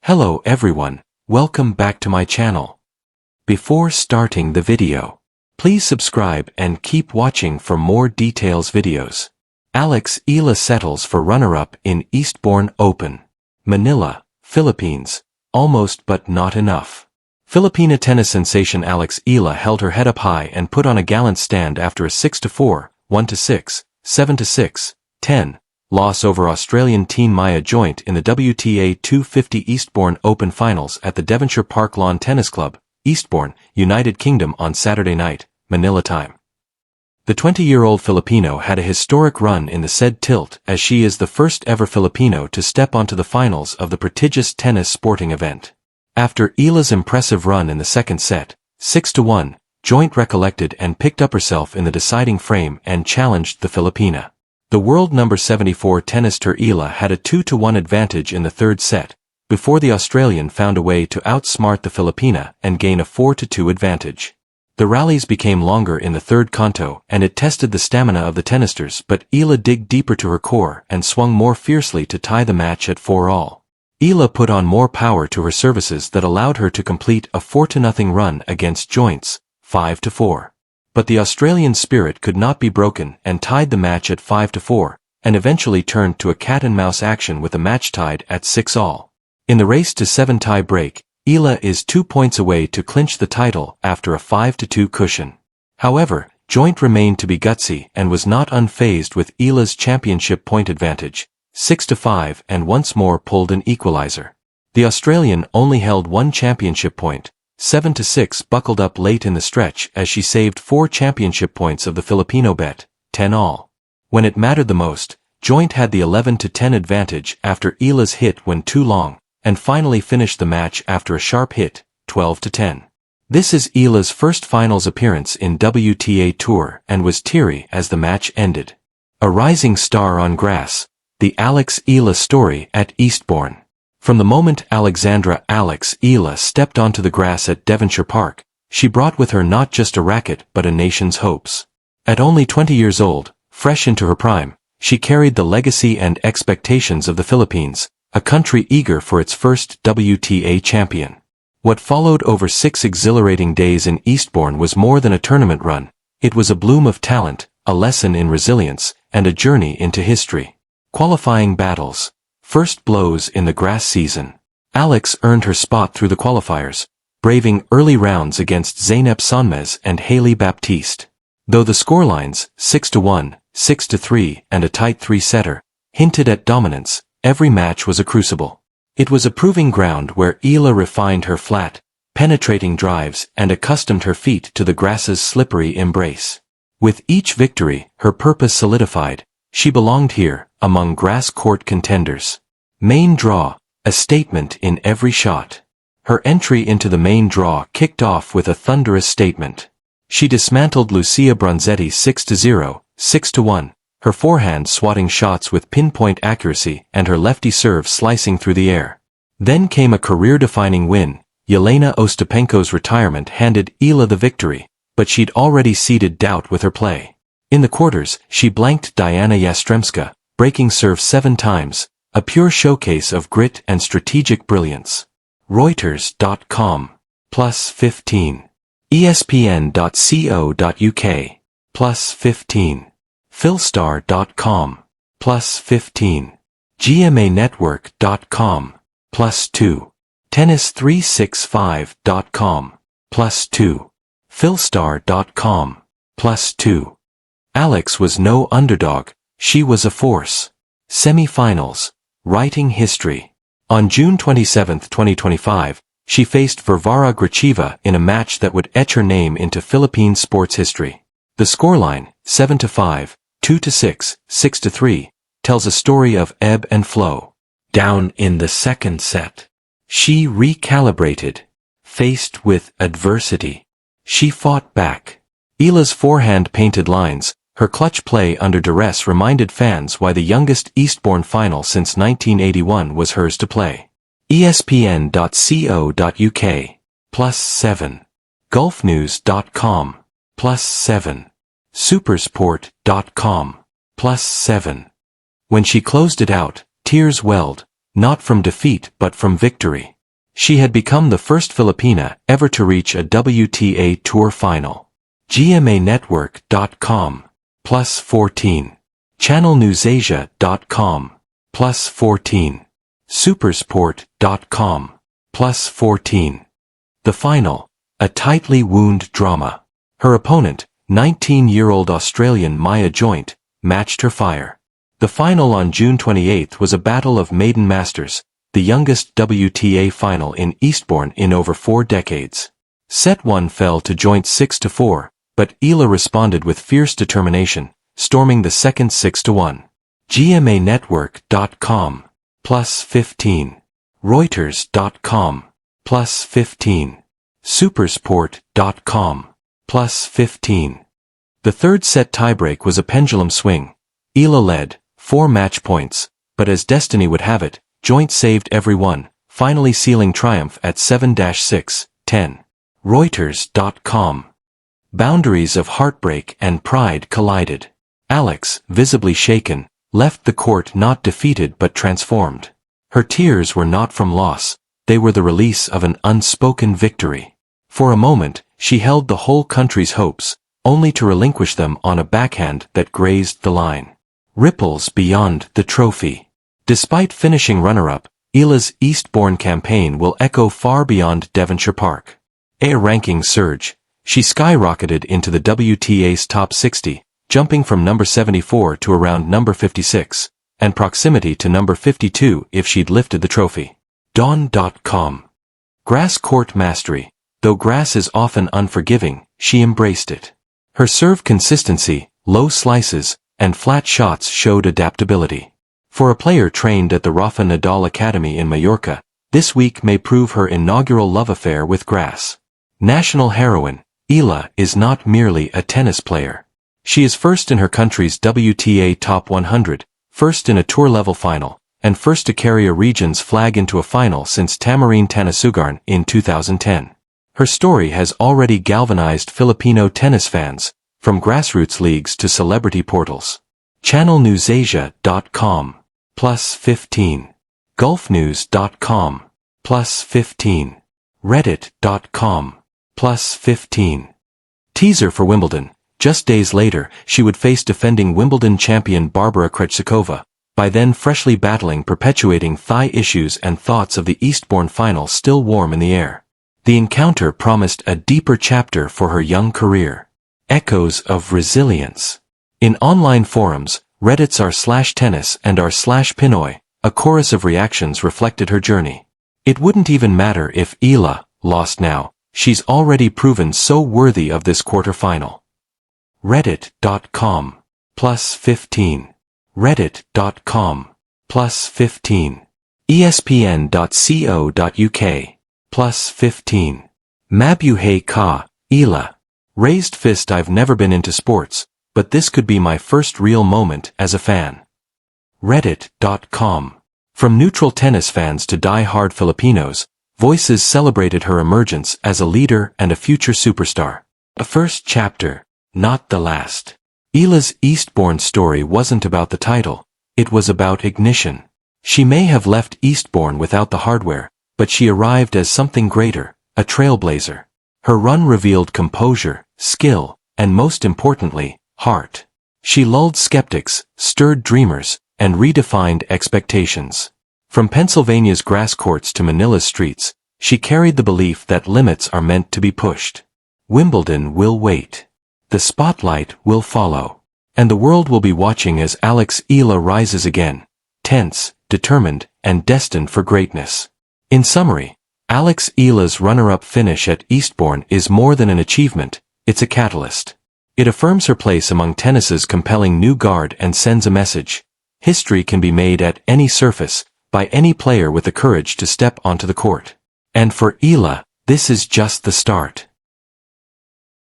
Hello everyone, welcome back to my channel. Before starting the video, please subscribe and keep watching for more details videos. Eala settles for runner-up in Eastbourne Open. Manila, Philippines. Almost but not enough. Filipina tennis sensation Eala held her head up high and put on a gallant stand after a 6-4, 1-6, 7-6, 10 loss over Australian teen Maya Joint in the WTA 250 Eastbourne Open Finals at the Devonshire Park Lawn Tennis Club, Eastbourne, United Kingdom on Saturday night, Manila time. The 20-year-old Filipino had a historic run in the said tilt as she is the first ever Filipino to step onto the finals of the prestigious tennis sporting event. After Eala's impressive run in the second set, 6-1, Joint recollected and picked up herself in the deciding frame and challenged the Filipina. The world number 74 tennister Eala had a 2-1 advantage in the third set, before the Australian found a way to outsmart the Filipina and gain a 4-2 advantage. The rallies became longer in the third canto and it tested the stamina of the tennisters, but Eala dug deeper to her core and swung more fiercely to tie the match at 4-all. Eala put on more power to her services that allowed her to complete a 4-0 run against Joint's 5-4. But the Australian spirit could not be broken and tied the match at 5-4, and eventually turned to a cat-and-mouse action with the match tied at 6-all. In the race to 7 tie break, Eala is 2 points away to clinch the title after a 5-2 cushion. However, Joint remained to be gutsy and was not unfazed with Eala's championship point advantage, 6-5, and once more pulled an equalizer. The Australian only held 1 championship point, 7-6 buckled up late in the stretch as she saved 4 championship points of the Filipino bet, 10-all. When it mattered the most, Joint had the 11-10 advantage after Eala's hit went too long, and finally finished the match after a sharp hit, 12-10. This is Eala's first finals appearance in WTA Tour and was teary as the match ended. A rising star on grass, the Eala story at Eastbourne. From the moment Eala stepped onto the grass at Devonshire Park, she brought with her not just a racket but a nation's hopes. At only 20 years old, fresh into her prime, she carried the legacy and expectations of the Philippines, a country eager for its first WTA champion. What followed over 6 exhilarating days in Eastbourne was more than a tournament run, it was a bloom of talent, a lesson in resilience, and a journey into history. Qualifying battles. First blows in the grass season. Eala earned her spot through the qualifiers, braving early rounds against Zeynep Sonmez and Hailey Baptiste. Though the scorelines, 6-1, 6-3, and a tight 3-setter, hinted at dominance, every match was a crucible. It was a proving ground where Eala refined her flat, penetrating drives and accustomed her feet to the grass's slippery embrace. With each victory, her purpose solidified. She belonged here, among grass court contenders. Main draw, a statement in every shot. Her entry into the main draw kicked off with a thunderous statement. She dismantled Lucia Bronzetti's 6-0, 6-1, her forehand swatting shots with pinpoint accuracy and her lefty serve slicing through the air. Then came a career-defining win. Yelena Ostapenko's retirement handed Eala the victory, but she'd already seeded doubt with her play. In the quarters, she blanked Diana Yastremska, breaking serve 7 times, a pure showcase of grit and strategic brilliance. Reuters.com. +15. ESPN.co.uk. +15. Philstar.com. +15. GMAnetwork.com. +2. Tennis365.com. +2. Philstar.com. +2. Eala was no underdog, she was a force. Semi-finals. Writing history. On June 27, 2025, she faced Varvara Gracheva in a match that would etch her name into Philippine sports history. The scoreline, 7-5, 2-6, 6-3, tells a story of ebb and flow. Down in the second set, she recalibrated. Faced with adversity, she fought back. Eala's forehand painted lines, her clutch play under duress reminded fans why the youngest Eastbourne final since 1981 was hers to play. ESPN.co.uk. +7. Golfnews.com. +7. Supersport.com. +7. When she closed it out, tears welled, not from defeat but from victory. She had become the first Filipina ever to reach a WTA Tour final. GMAnetwork.com +14. ChannelNewsAsia.com +14. Supersport.com +14. The final, a tightly wound drama. Her opponent, 19-year-old Australian Maya Joint, matched her fire. The final on June 28 was a battle of maiden masters, the youngest WTA final in Eastbourne in over 4 decades. Set 1 fell to Joint 6-4, but Eala responded with fierce determination, storming the second 6-1. GMAnetwork.com +15. Reuters.com +15. Supersport.com +15. The third set tiebreak was a pendulum swing. Eala led, 4 match points, but as destiny would have it, Joint saved every one, finally sealing triumph at 7-6-10. Reuters.com. Boundaries of heartbreak and pride collided. Alex, visibly shaken, left the court not defeated but transformed. Her tears were not from loss, they were the release of an unspoken victory. For a moment, she held the whole country's hopes, only to relinquish them on a backhand that grazed the line. Ripples beyond the trophy. Despite finishing runner-up, Eala's Eastbourne campaign will echo far beyond Devonshire Park. A ranking surge, she skyrocketed into the WTA's top 60, jumping from number 74 to around number 56, and proximity to number 52 if she'd lifted the trophy. Dawn.com. Grass court mastery. Though grass is often unforgiving, she embraced it. Her serve consistency, low slices, and flat shots showed adaptability. For a player trained at the Rafa Nadal Academy in Mallorca, this week may prove her inaugural love affair with grass. National heroine, Eala is not merely a tennis player. She is first in her country's WTA Top 100, first in a tour-level final, and first to carry a region's flag into a final since Tamarine Tanasugarn in 2010. Her story has already galvanized Filipino tennis fans, from grassroots leagues to celebrity portals. ChannelNewsAsia.com +15. GulfNews.com +15. Reddit.com +15. Teaser for Wimbledon. Just days later, she would face defending Wimbledon champion Barbara Krejcikova, by then freshly battling perpetuating thigh issues and thoughts of the Eastbourne final still warm in the air. The encounter promised a deeper chapter for her young career. Echoes of resilience. In online forums, Reddit's r/tennis and r/Pinoy, a chorus of reactions reflected her journey. It wouldn't even matter if Eala lost now, she's already proven so worthy of this quarterfinal. Reddit.com +15. Reddit.com +15. ESPN.co.uk +15. Mabuhay ka, Eala. Raised fist. I've never been into sports, but this could be my first real moment as a fan. Reddit.com. From neutral tennis fans to die-hard Filipinos, voices celebrated her emergence as a leader and a future superstar. A first chapter, not the last. Eala's Eastbourne story wasn't about the title, it was about ignition. She may have left Eastbourne without the hardware, but she arrived as something greater, a trailblazer. Her run revealed composure, skill, and most importantly, heart. She lulled skeptics, stirred dreamers, and redefined expectations. From Pennsylvania's grass courts to Manila's streets, she carried the belief that limits are meant to be pushed. Wimbledon will wait. The spotlight will follow. And the world will be watching as Alex Eala rises again, tense, determined, and destined for greatness. In summary, Alex Eala's runner-up finish at Eastbourne is more than an achievement, it's a catalyst. It affirms her place among tennis's compelling new guard and sends a message. History can be made at any surface, by any player with the courage to step onto the court. And for Eala, this is just the start.